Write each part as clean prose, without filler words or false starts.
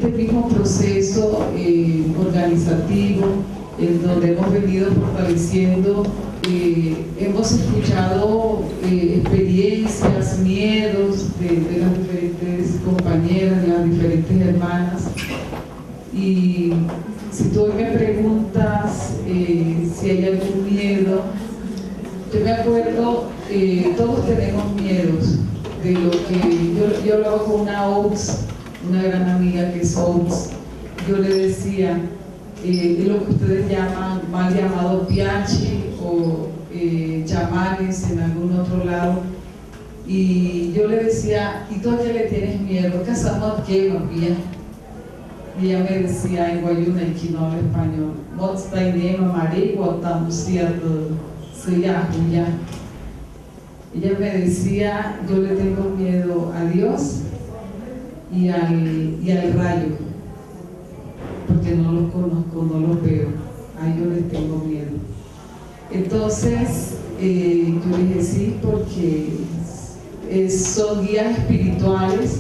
este mismo proceso organizativo, en donde hemos venido fortaleciendo, hemos escuchado experiencias, miedos de las diferentes compañeras, de las diferentes hermanas. Y si tú me preguntas si hay algún miedo, yo me acuerdo, todos tenemos miedos de lo que yo hablaba con una Oaks, una gran amiga que es Oaks. Yo le decía, es lo que ustedes llaman, mal llamado piachi o chamanes en algún otro lado. Y yo le decía, ¿y tú a qué le tienes miedo? ¿Casamos a qué, María? Y ella me decía en Guayuna, y que no habla español, ella me decía, yo le tengo miedo a Dios y al rayo, porque no los conozco, no los veo, a ellos les tengo miedo. Entonces yo le dije sí, porque son guías espirituales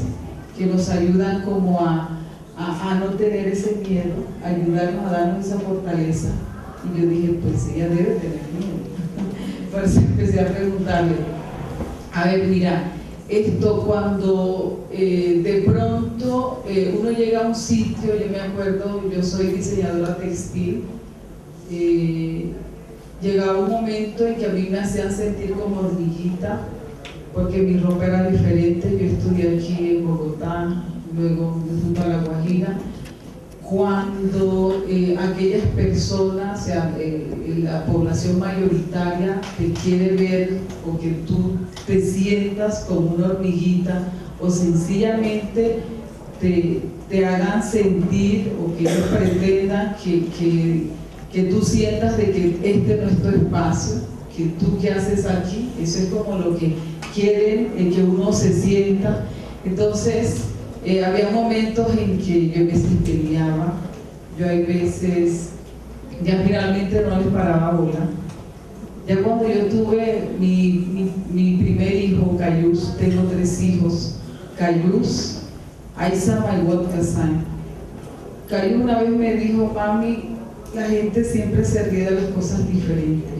que nos ayudan como a no tener ese miedo, ayudarnos a darnos esa fortaleza. Y yo dije, pues ella debe tener miedo. Por eso empecé a preguntarle, a ver, mira, esto cuando de pronto uno llega a un sitio, yo me acuerdo, yo soy diseñadora textil, llegaba un momento en que a mí me hacían sentir como hormiguita, porque mi ropa era diferente. Yo estudié aquí en Bogotá, luego me fui para La Guajira. Cuando aquellas personas, o sea, la población mayoritaria te quiere ver, o que tú te sientas como una hormiguita, o sencillamente te hagan sentir, o que ellos pretendan que tú sientas de que este no es tu espacio, que tú qué haces aquí, eso es como lo que quieren, que uno se sienta. Entonces había momentos en que yo a veces peleaba, yo hay veces ya finalmente no les paraba bola. Ya cuando yo tuve mi primer hijo, Cayús, tengo 3 hijos, Cayús, Aisa, Maywat, Kazan. Cayús una vez me dijo, mami, la gente siempre se ríe de las cosas diferentes,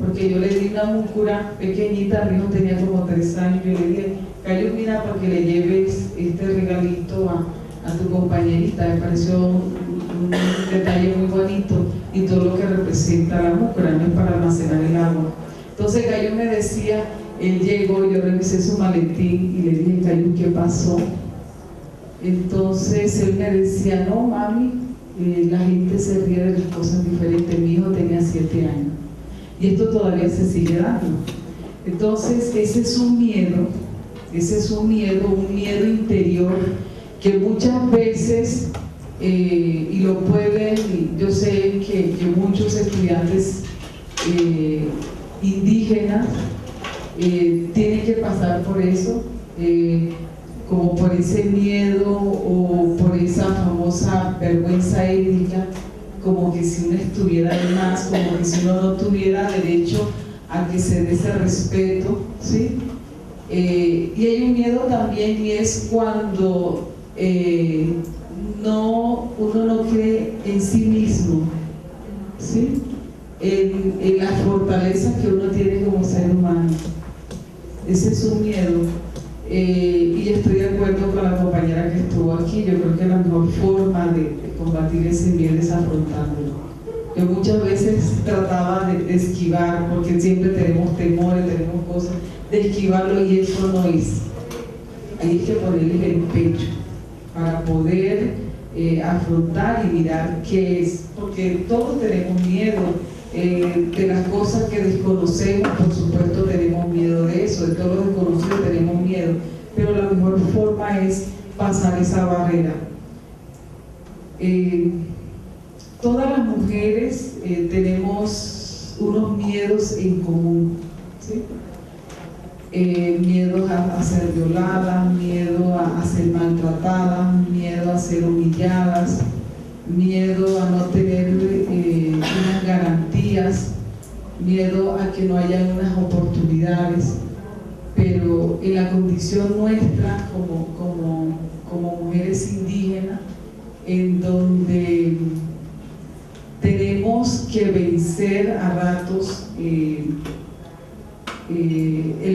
porque yo le di una mucura pequeñita, mi hijo tenía como 3 años, yo le dije, Cayús, mira, para que le lleves este regalito a tu compañerita. Me pareció un detalle muy bonito, y todo lo que representa la mucura, no es para almacenar el agua. Entonces Cayús me decía, él llegó, yo revisé su maletín y le dije, Cayús, ¿qué pasó? Entonces él me decía, no, mami, la gente se ríe de las cosas diferentes. Mi hijo tenía 7 años y esto todavía se sigue dando. Entonces ese es un miedo interior que muchas veces, y lo pueden, yo sé que muchos estudiantes indígenas tienen que pasar por eso, como por ese miedo o por esa famosa vergüenza étnica, como que si uno estuviera de más, como que si uno no tuviera derecho a que se dé ese respeto, ¿sí? Y hay un miedo también, y es cuando uno no cree en sí mismo, ¿sí? En la fortaleza que uno tiene como ser humano. Ese es un miedo. Y estoy de acuerdo con la compañera que estuvo aquí. Yo creo que la mejor forma de combatir ese miedo es afrontándolo. Yo muchas veces trataba de esquivar, porque siempre tenemos temores, tenemos cosas, de esquivarlo, y eso no es. Hay que ponerle el pecho para poder afrontar y mirar qué es, porque todos tenemos miedo de las cosas que desconocemos. Por supuesto tenemos miedo de eso, de todo lo desconocido tenemos miedo, pero la mejor forma es pasar esa barrera. Todas las mujeres tenemos unos miedos en común, ¿sí? Miedo a ser violadas, miedo a ser maltratadas, miedo a ser humilladas, miedo a no tener unas garantías, miedo a que no haya unas oportunidades. Pero en la condición nuestra como mujeres indígenas, en donde tenemos que vencer a ratos el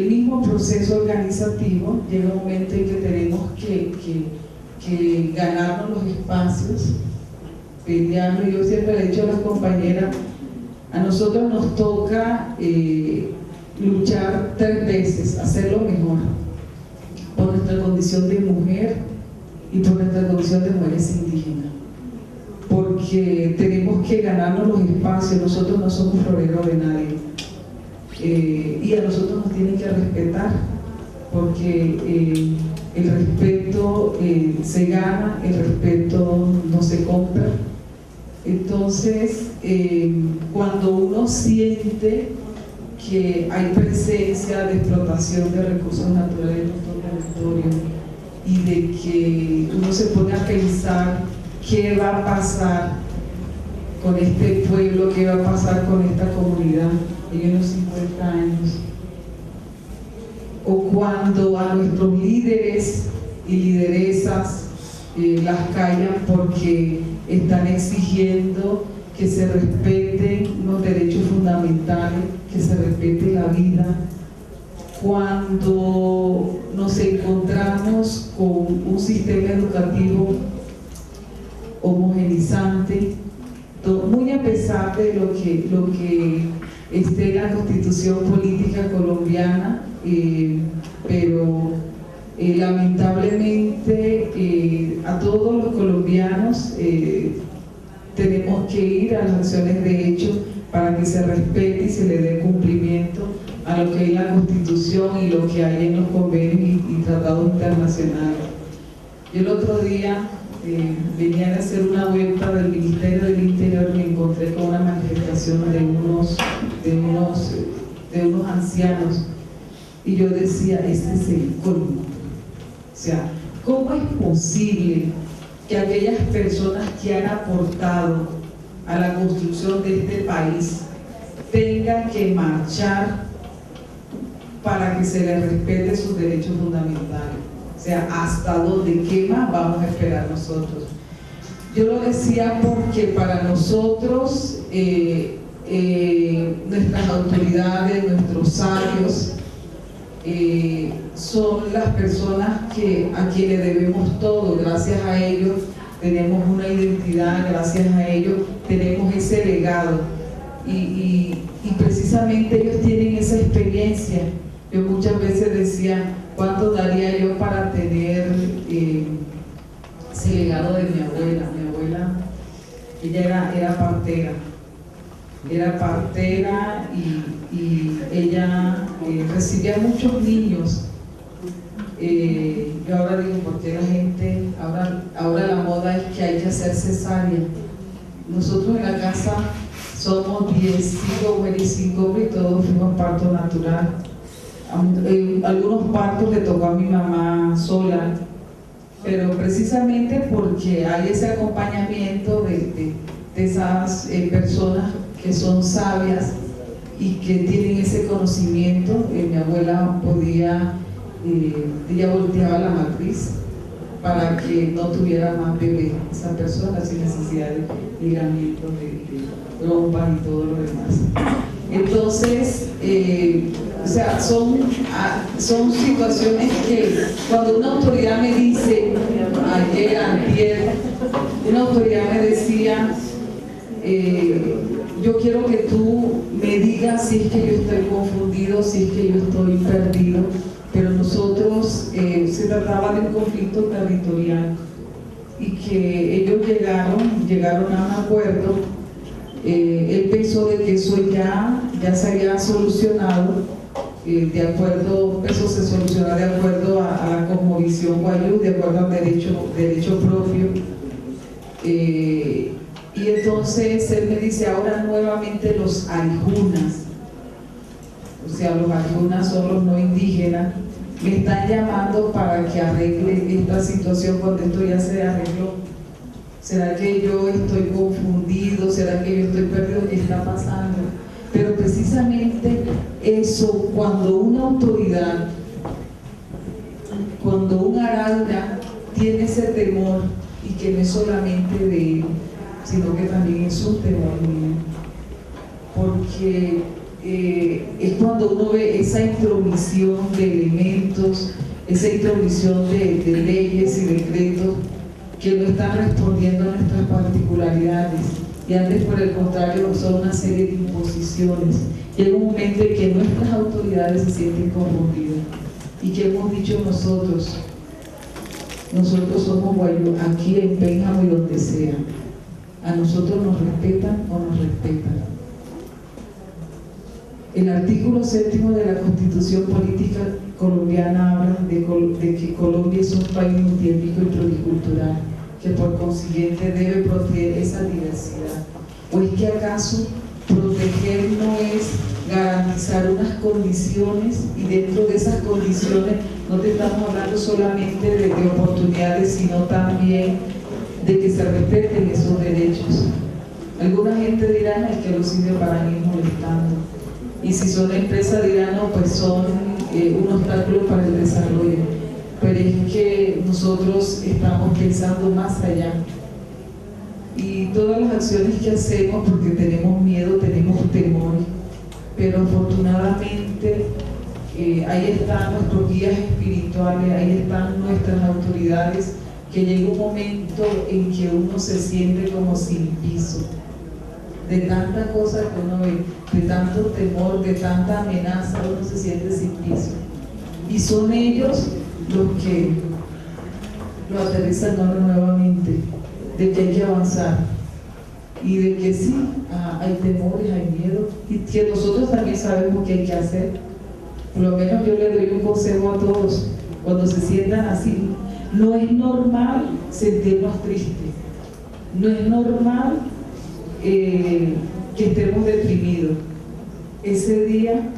mismo proceso organizativo. Llega un momento en que tenemos que ganarnos los espacios, pelearlo. Yo siempre le he dicho a las compañeras, a nosotros nos toca luchar 3 veces, hacerlo mejor, por nuestra condición de mujer y por nuestra condición de mujeres indígenas, porque tenemos que ganarnos los espacios. Nosotros no somos floreros de nadie, y a nosotros nos tienen que respetar, porque el respeto se gana, el respeto no se compra. Entonces, cuando uno siente que hay presencia de explotación de recursos naturales en nuestro territorio y de que uno se pone a pensar qué va a pasar con este pueblo, qué va a pasar con esta comunidad en unos 50 años, o cuando a nuestros líderes y lideresas las callan porque están exigiendo que se respeten los derechos fundamentales, que se respete la vida, cuando nos encontramos con un sistema educativo homogenizante, muy a pesar de lo que esté en la Constitución política colombiana, pero lamentablemente a todos los colombianos tenemos que ir a las acciones de hecho para que se respete y se le dé cumplimiento a lo que es la Constitución y lo que hay en los convenios y tratados internacionales. Yo el otro día venía de hacer una vuelta del Ministerio del Interior y me encontré con una manifestación de unos ancianos, y yo decía, este es el colmo. O sea, ¿cómo es posible que aquellas personas que han aportado a la construcción de este país tengan que marchar para que se les respete sus derechos fundamentales? O sea, ¿hasta dónde? ¿Qué más vamos a esperar nosotros? Yo lo decía porque para nosotros nuestras autoridades, nuestros sabios, son las personas a quienes debemos todo. Gracias a ellos tenemos una identidad, gracias a ellos tenemos ese legado, y precisamente ellos tienen esa experiencia. Yo muchas veces decía, ¿cuánto daría yo para tener ese legado de mi abuela? Mi abuela, ella era partera y ella recibía muchos niños. Yo ahora digo, ¿por qué la gente, ahora la moda es que hay que hacer cesárea? Nosotros en la casa somos 10, 5 mujeres y 5 hombres, y todos fuimos parto natural. Algunos partos le tocó a mi mamá sola, pero precisamente porque hay ese acompañamiento de esas personas que son sabias y que tienen ese conocimiento. Mi abuela podía, ella volteaba la matriz para que no tuviera más bebé esa persona, sin necesidad de ligamientos, de trompas y todo lo demás. Entonces, o sea, son situaciones que cuando una autoridad me dice, ayer, antier, una autoridad me decía, yo quiero que tú me digas si es que yo estoy confundido, si es que yo estoy perdido, pero nosotros se trataba de un conflicto territorial y que ellos llegaron a un acuerdo. Él pensó de que eso ya se había solucionado, de acuerdo, eso se solucionó de acuerdo a la cosmovisión guayú, de acuerdo al derecho propio. Y entonces él me dice, ahora nuevamente los arijunas, o sea, los arijunas son los no indígenas, me están llamando para que arregle esta situación cuando esto ya se arregló. ¿Será que yo estoy confundido? ¿Será que yo estoy perdido? ¿Qué está pasando? Pero precisamente eso, cuando una autoridad, cuando un araura tiene ese temor y que no es solamente de él, sino que también es un temor mío, porque es cuando uno ve esa intromisión de elementos, esa intromisión de leyes y decretos que no están respondiendo a nuestras particularidades, y antes por el contrario son una serie de imposiciones. Llega un momento en que nuestras autoridades se sienten corrompidas y que hemos dicho nosotros somos guayú, aquí en Pénjamo y donde sea, a nosotros nos respetan o nos respetan. El artículo 7º de la Constitución Política Colombiana habla de que Colombia es un país multiétnico y pluricultural, que por consiguiente debe proteger esa diversidad. ¿O es que acaso proteger no es garantizar unas condiciones, y dentro de esas condiciones no te estamos hablando solamente de oportunidades, sino también de que se respeten esos derechos? Alguna gente dirá es que los indios para mí molestando, y si son empresas dirán no, pues son un obstáculo para el desarrollo, pero es que nosotros estamos pensando más allá. Y todas las acciones que hacemos, porque tenemos miedo, tenemos temor, pero afortunadamente ahí están nuestros guías espirituales, ahí están nuestras autoridades, que llega un momento en que uno se siente como sin piso, de tanta cosa que uno ve, de tanto temor, de tanta amenaza, uno se siente sin piso. Y son ellos los que lo aterrizan nuevamente, de que hay que avanzar y de que sí, hay temores, hay miedo, y que nosotros también sabemos qué hay que hacer. Por lo menos yo le doy un consejo a todos: cuando se sientan así, no es normal sentirnos tristes, no es normal que estemos deprimidos. Ese día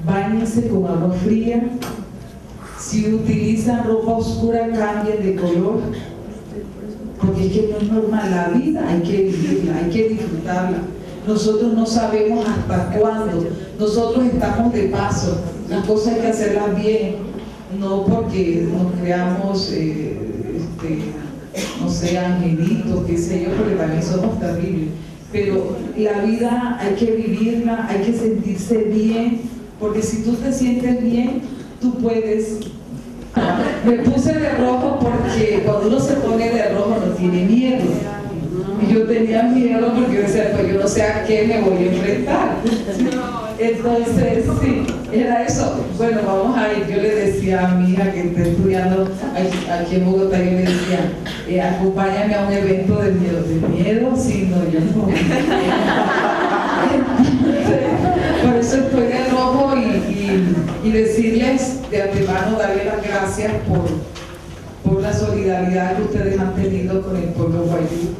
báñense con agua fría, si utilizan ropa oscura cambien de color, porque es que no es normal. La vida hay que vivirla, hay que disfrutarla. Nosotros no sabemos hasta cuándo, nosotros estamos de paso, las cosas hay que hacerlas bien, no porque nos creamos no sé, angelitos, qué sé yo, porque también somos terribles, pero la vida hay que vivirla, hay que sentirse bien, porque si tú te sientes bien, tú puedes. Me puse de rojo porque cuando uno se pone de rojo no tiene miedo, y yo tenía miedo porque yo decía, pues yo no sé a qué me voy a enfrentar. Entonces, sí, era eso. Bueno, vamos a ir. Yo le decía a mi hija que está estudiando aquí en Bogotá, yo le decía, acompáñame a un evento de miedo. ¿De miedo? Sí, no, yo no. Por eso estoy de rojo y decirles de antemano, darle las gracias por la solidaridad que ustedes han tenido con el pueblo guayú.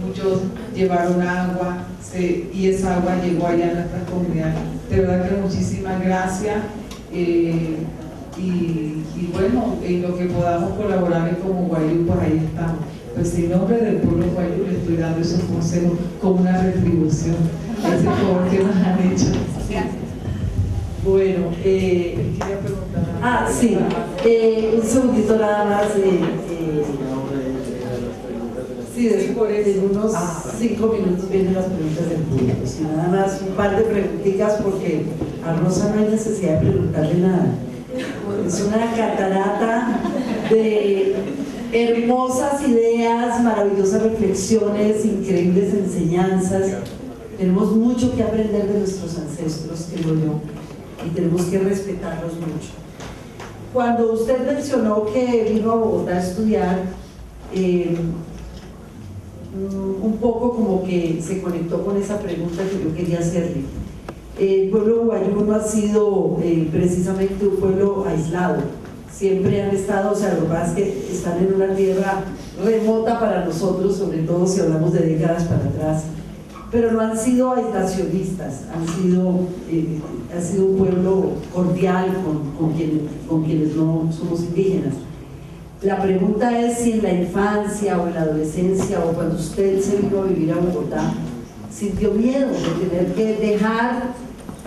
Muchos llevaron agua y esa agua llegó allá a nuestras comunidades. De verdad que muchísimas gracias. Y bueno, en lo que podamos colaborar como guayú, por ahí estamos. Pues en nombre del pueblo guayú le estoy dando esos consejos como una retribución a ese favor que nos han hecho. Bueno, quería preguntar. Sí, un segundito nada más. Sí, después de unos 5 minutos vienen las preguntas del público. Sí, nada más un par de preguntitas, porque a Rosa no hay necesidad de preguntarle nada. Es una catarata de hermosas ideas, maravillosas reflexiones, increíbles enseñanzas. Tenemos mucho que aprender de nuestros ancestros, creo yo, y tenemos que respetarlos mucho. Cuando usted mencionó que vino a Bogotá a estudiar, un poco como que se conectó con esa pregunta que yo quería hacerle. El pueblo guayú no ha sido precisamente un pueblo aislado, siempre han estado, o sea, lo que pasa es que están en una tierra remota para nosotros, sobre todo si hablamos de décadas para atrás, pero no han sido aislacionistas, han sido un pueblo cordial con quienes no somos indígenas. La pregunta es si en la infancia o en la adolescencia o cuando usted se vino a vivir a Bogotá, sintió miedo de tener que dejar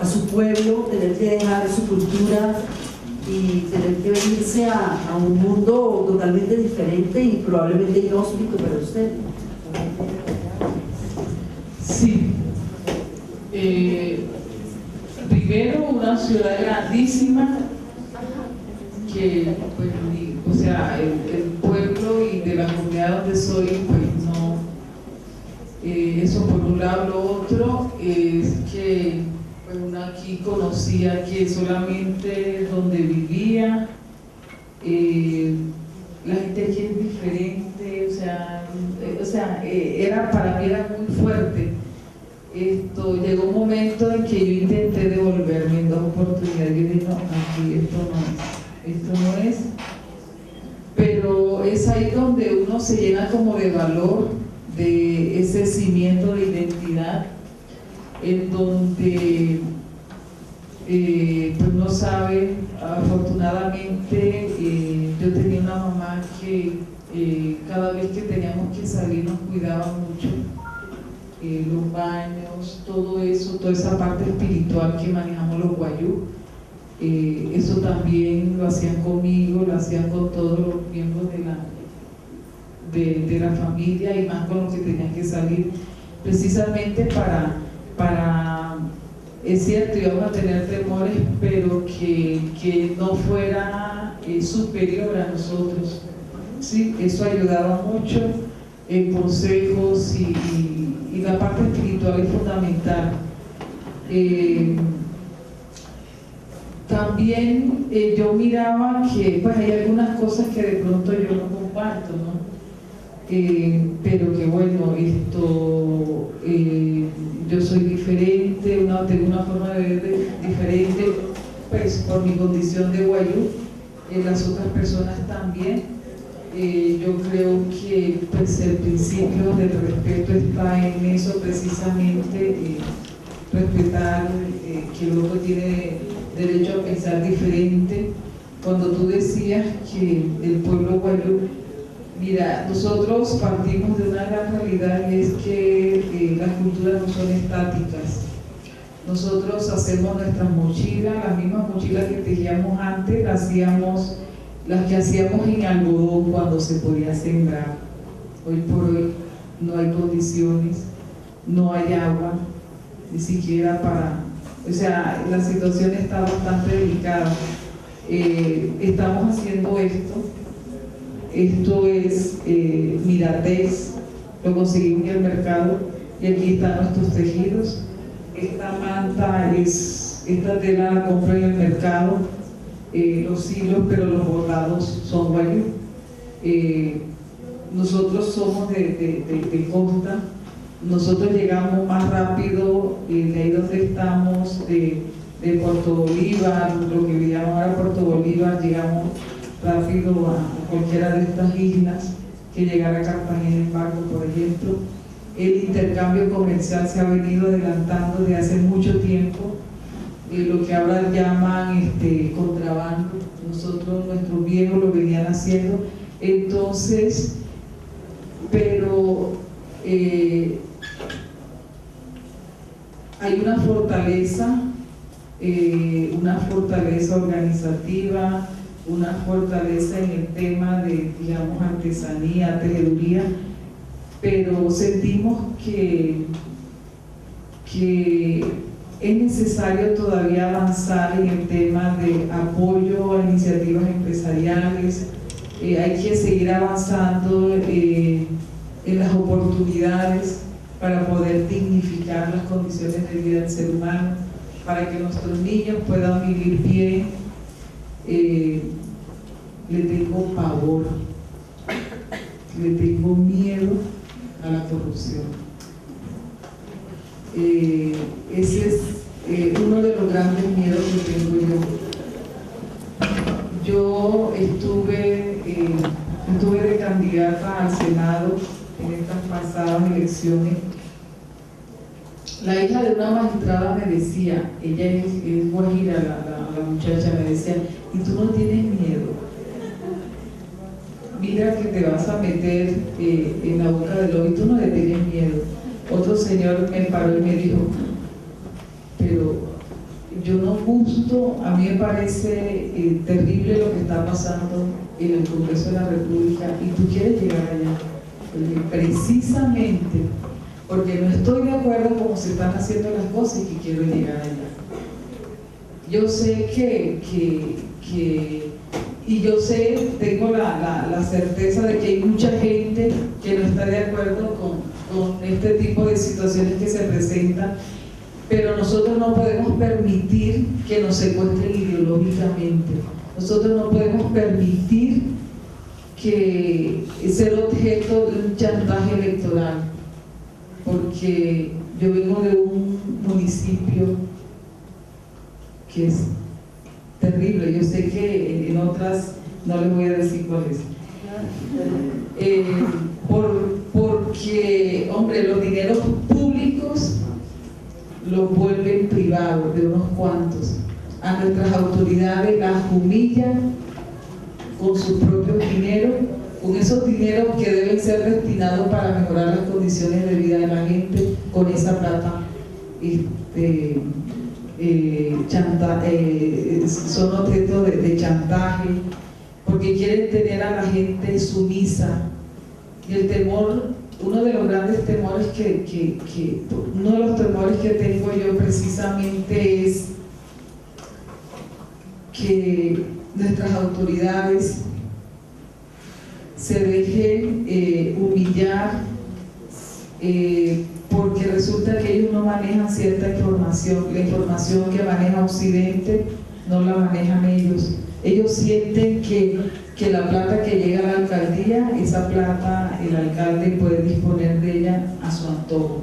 a su pueblo, tener que dejar su cultura, y tener que venirse a un mundo totalmente diferente y probablemente inhóspito para usted. Sí. Primero, una ciudad grandísima que, pues, o sea, el pueblo y de la comunidad donde soy, pues no, eso por un lado. Lo otro es que pues, uno aquí conocía que solamente donde vivía, la gente aquí es diferente, era, para mí era muy fuerte. Llegó un momento en que yo intenté devolverme en 2 oportunidades. Yo dije, no, aquí esto no es. Pero es ahí donde uno se llena como de valor, de ese cimiento de identidad, en donde pues no sabe, afortunadamente yo tenía una mamá que cada vez que teníamos que salir nos cuidaba mucho. Los baños, todo eso, toda esa parte espiritual que manejamos los guayú, eso también lo hacían conmigo, lo hacían con todos los miembros de la familia y más con los que tenían que salir, precisamente para es cierto, íbamos a tener temores, pero que no fuera superior a nosotros. Sí, eso ayudaba mucho, consejos y la parte espiritual es fundamental. También yo miraba que pues hay algunas cosas que de pronto yo no comparto, ¿no? Pero que bueno, yo soy diferente, tengo una forma de ver diferente, pues por mi condición de guayú, las otras personas también. Yo creo que pues, el principio del respeto está en eso precisamente, respetar que el otro tiene derecho a pensar diferente. Cuando tú decías que el pueblo guayú, mira, nosotros partimos de una gran realidad y es que las culturas no son estáticas. Nosotros hacemos nuestras mochilas, las mismas mochilas que tejíamos antes, las que hacíamos en algodón cuando se podía sembrar. Hoy por hoy no hay condiciones, no hay agua, ni siquiera o sea, la situación está bastante delicada. Estamos haciendo esto es Miratex, lo conseguimos en el mercado y aquí están nuestros tejidos. Esta manta, esta tela la compro en el mercado, los hilos, pero los bordados son guayú. Nosotros somos de costa, nosotros llegamos más rápido de ahí donde estamos, de Puerto Bolívar, lo que llamamos ahora Puerto Bolívar, llegamos rápido a cualquiera de estas islas, que llegar a Cartagena en barco, por ejemplo. El intercambio comercial se ha venido adelantando desde hace mucho tiempo, lo que ahora llaman contrabando. Nuestros viejos lo venían haciendo. Entonces, pero hay una fortaleza organizativa, una fortaleza en el tema de, digamos, artesanía, tejeduría, pero sentimos que es necesario todavía avanzar en el tema de apoyo a iniciativas empresariales. Hay que seguir avanzando en las oportunidades para poder dignificar las condiciones de vida del ser humano, para que nuestros niños puedan vivir bien. Le tengo pavor, le tengo miedo a la corrupción. Ese es uno de los grandes miedos que tengo yo. Yo estuve de candidata al Senado en estas pasadas elecciones. La hija de una magistrada me decía, ella es guajira, la muchacha me decía, ¿y tú no tienes miedo? Mira que te vas a meter en la boca del lobo y tú no le tienes miedo. Otro señor me paró y me dijo, pero yo no gusto, a mí me parece terrible lo que está pasando en el Congreso de la República y tú quieres llegar allá, precisamente porque no estoy de acuerdo con cómo se están haciendo las cosas y que quiero llegar allá. Yo sé y yo sé, tengo la certeza de que hay mucha gente que no está de acuerdo con este tipo de situaciones que se presentan, pero nosotros no podemos permitir que nos secuestren ideológicamente. Nosotros no podemos permitir que ser objeto de un chantaje electoral, porque yo vengo de un municipio que es terrible. Yo sé que en otras no les voy a decir cuál es. Porque, hombre, los dineros públicos los vuelven privados de unos cuantos. A nuestras autoridades las humillan con sus propios dineros, con esos dineros que deben ser destinados para mejorar las condiciones de vida de la gente. Con esa plata son objeto de chantaje, porque quieren tener a la gente sumisa. Y el temor, uno de los grandes temores uno de los temores que tengo yo precisamente es que nuestras autoridades se dejen humillar, porque resulta que ellos no manejan cierta información. La información que maneja Occidente no la manejan ellos. Ellos sienten que la plata que llega a la alcaldía, esa plata el alcalde puede disponer de ella a su antojo,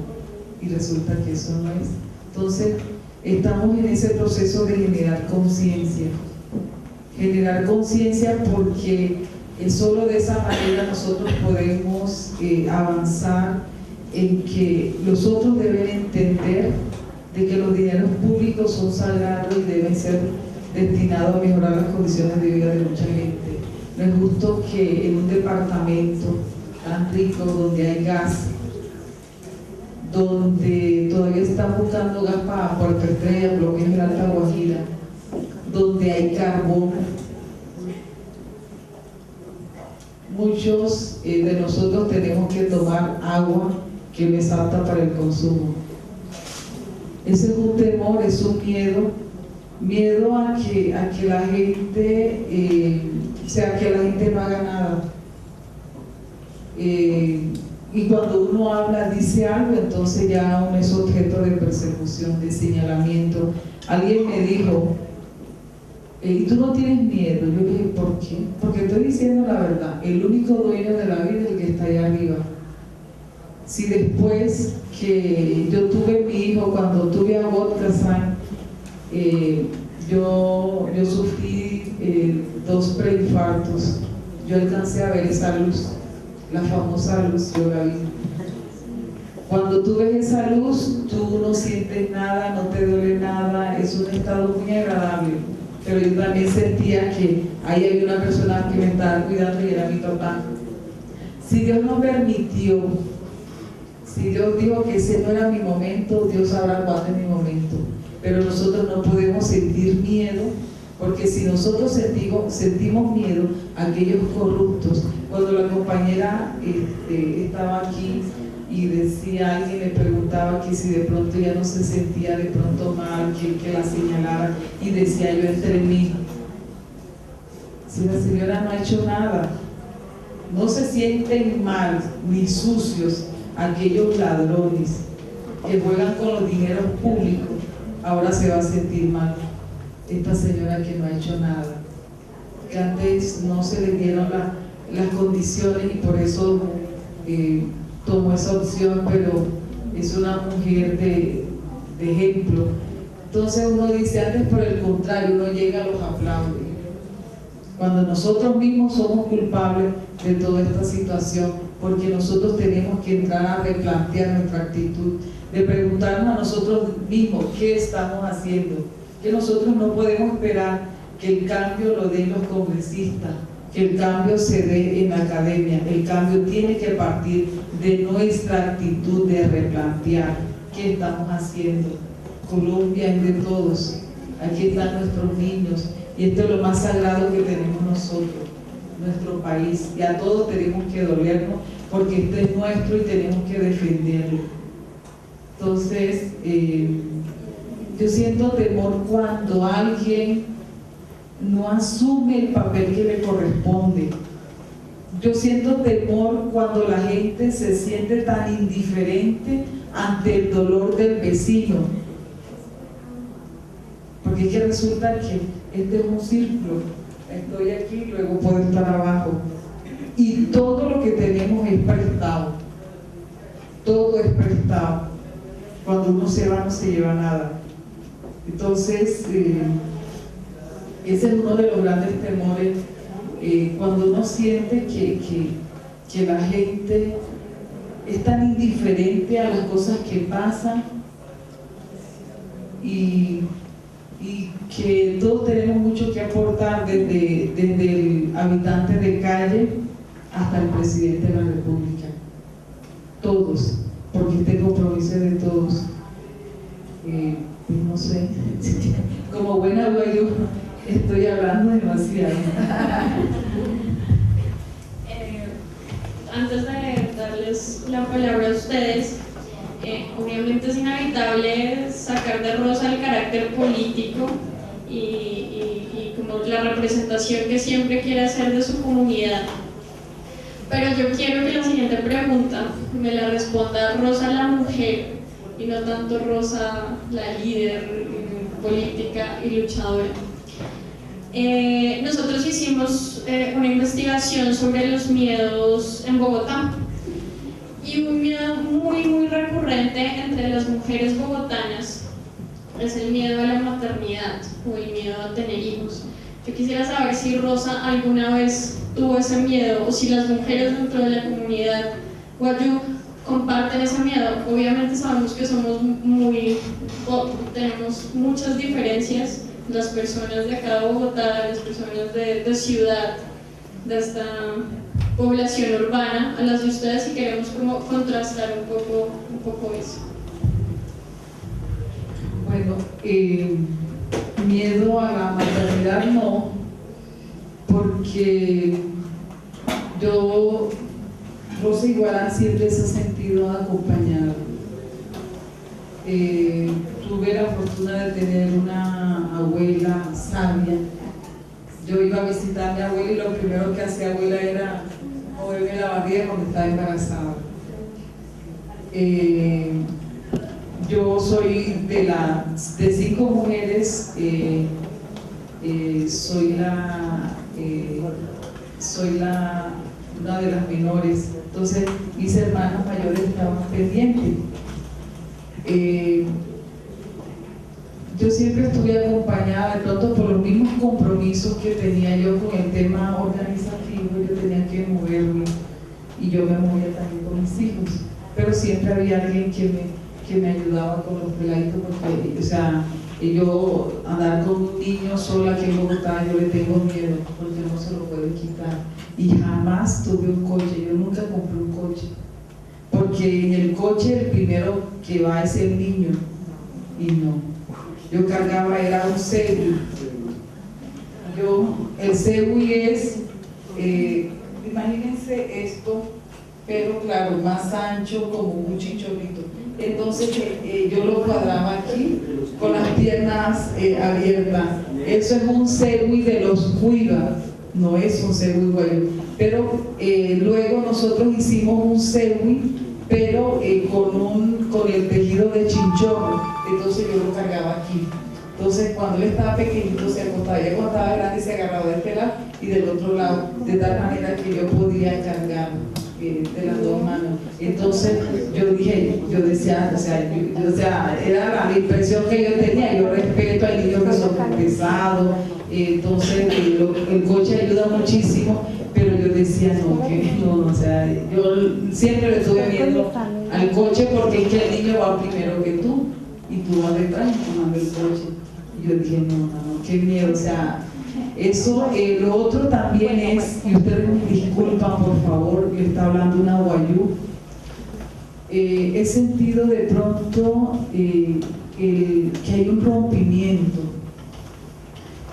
y resulta que eso no es. Entonces estamos en ese proceso de generar conciencia, porque solo de esa manera nosotros podemos avanzar en que los otros deben entender de que los dineros públicos son sagrados y deben ser destinados a mejorar las condiciones de vida de mucha gente. No es justo que en un departamento tan rico, donde hay gas, donde todavía están buscando gas para Puerto Estrella, bloques de Alta Guajira, donde hay carbón, muchos de nosotros tenemos que tomar agua que no es apta para el consumo. Ese es un temor, es un miedo a que la gente, que la gente no haga nada. Y cuando uno habla, dice algo, entonces ya uno es objeto de persecución, de señalamiento. Alguien me dijo, ¿y tú no tienes miedo? Yo dije, ¿por qué? Porque estoy diciendo la verdad. El único dueño de la vida es el que está allá arriba. Si después que yo tuve mi hijo, cuando tuve a Vodka-San, yo sufrí 2 preinfartos, yo alcancé a ver esa luz, la famosa luz, yo la vi. Cuando tú ves esa luz, tú no sientes nada, no te duele nada, es un estado muy agradable. Pero yo también sentía que ahí había una persona que me estaba cuidando y era mi papá. Si Dios no permitió, si Dios dijo que ese no era mi momento, Dios sabrá cuándo es mi momento. Pero nosotros no podemos sentir miedo, porque si nosotros sentimos miedo a aquellos corruptos. Cuando la compañera estaba aquí y decía, alguien le preguntaba que si de pronto ya no se sentía de pronto mal, que la señalara, y decía yo entre mí, si la señora no ha hecho nada, no se sienten mal ni sucios aquellos ladrones que juegan con los dineros públicos, ahora se va a sentir mal esta señora que no ha hecho nada, que antes no se le dieron las condiciones y por eso tomó esa opción, pero es una mujer de ejemplo. Entonces uno dice, antes por el contrario, uno llega, los aplaude. Cuando nosotros mismos somos culpables de toda esta situación, porque nosotros tenemos que entrar a replantear nuestra actitud, de preguntarnos a nosotros mismos qué estamos haciendo, que nosotros no podemos esperar que el cambio lo den los congresistas, que el cambio se dé en la academia. El cambio tiene que partir de nuestra actitud de replantear qué estamos haciendo. Colombia es de todos. aquí están nuestros niños, y esto es lo más sagrado que tenemos nosotros, nuestro país, y a todos tenemos que dolernos, porque este es nuestro y tenemos que defenderlo. Entonces, yo siento temor cuando alguien no asume el papel que le corresponde. Yo siento temor cuando la gente se siente tan indiferente ante el dolor del vecino, porque es que resulta que este es un círculo, estoy aquí, luego puedo estar abajo, y todo lo que tenemos es prestado, todo es prestado. Cuando uno se va no se lleva nada. Entonces ese es uno de los grandes temores, cuando uno siente que la gente es tan indiferente a las cosas que pasan, y que todos tenemos mucho que aportar, desde el habitante de calle hasta el presidente de la República, todos, porque este compromiso es de todos. No sé, como buena yo estoy hablando demasiado. Antes de darles la palabra a ustedes, obviamente es inevitable sacar de Rosa el carácter político y como la representación que siempre quiere hacer de su comunidad. Pero yo quiero que la siguiente pregunta me la responda Rosa la mujer y no tanto Rosa la líder política y luchadora. Nosotros hicimos una investigación sobre los miedos en Bogotá, y un miedo muy recurrente entre las mujeres bogotanas es el miedo a la maternidad o el miedo a tener hijos. Yo quisiera saber si Rosa alguna vez tuvo ese miedo, o si las mujeres dentro de la comunidad Wayuu comparten ese miedo. Obviamente sabemos que tenemos muchas diferencias, las personas de acá de Bogotá, las personas de ciudad, de esta población urbana, a las de ustedes, y queremos como contrastar un poco eso. Bueno, miedo a la maternidad no, porque Rosa Iguarán siempre se ha sentido acompañada. Tuve la fortuna de tener una abuela sabia. Yo iba a visitar a mi abuela y lo primero que hacía abuela era moverme la barriga cuando estaba embarazada. Yo soy de 5 mujeres, soy una de las menores. Entonces mis hermanas mayores estaban pendientes. Yo siempre estuve acompañada, de pronto por los mismos compromisos que tenía yo con el tema organizativo, yo tenía que moverme, y yo me movía también con mis hijos, pero siempre había alguien que me ayudaba con los peladitos, porque, o sea, yo andar con un niño sola aquí en Bogotá, yo le tengo miedo, porque no se lo puede quitar, y jamás tuve un coche, yo nunca compré un coche, porque en el coche el primero que va es el niño, y no. Yo cargaba, era un Segui. El Segui es, imagínense esto, pero claro, más ancho, como un chichorrito. Entonces yo lo cuadraba aquí, con las piernas abiertas. Eso es un Segui de los Cuiva, no es un Segui Wayuu. Pero luego nosotros hicimos un Segui, pero con el tejido de chinchorro. Entonces yo lo cargaba aquí. Entonces cuando él estaba pequeñito se acostaba, ya cuando estaba grande se agarraba de este lado y del otro lado, de tal manera que yo podía cargar de las dos manos. Entonces yo decía, era la impresión que yo tenía. Yo respeto al niño que son pesados, entonces el coche ayuda muchísimo, pero yo decía no, o sea, yo siempre le estuve viendo al coche, porque es que el niño va primero que tú y tú vas detrás tomando el coche. Y yo dije no, qué miedo. O sea, eso. Lo otro también es, y ustedes me disculpan por favor, le está hablando una Wayuu, he sentido de pronto que hay un rompimiento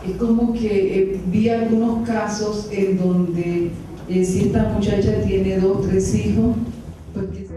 es como que vi algunos casos en donde si esta muchacha tiene 2 o 3 hijos, pues que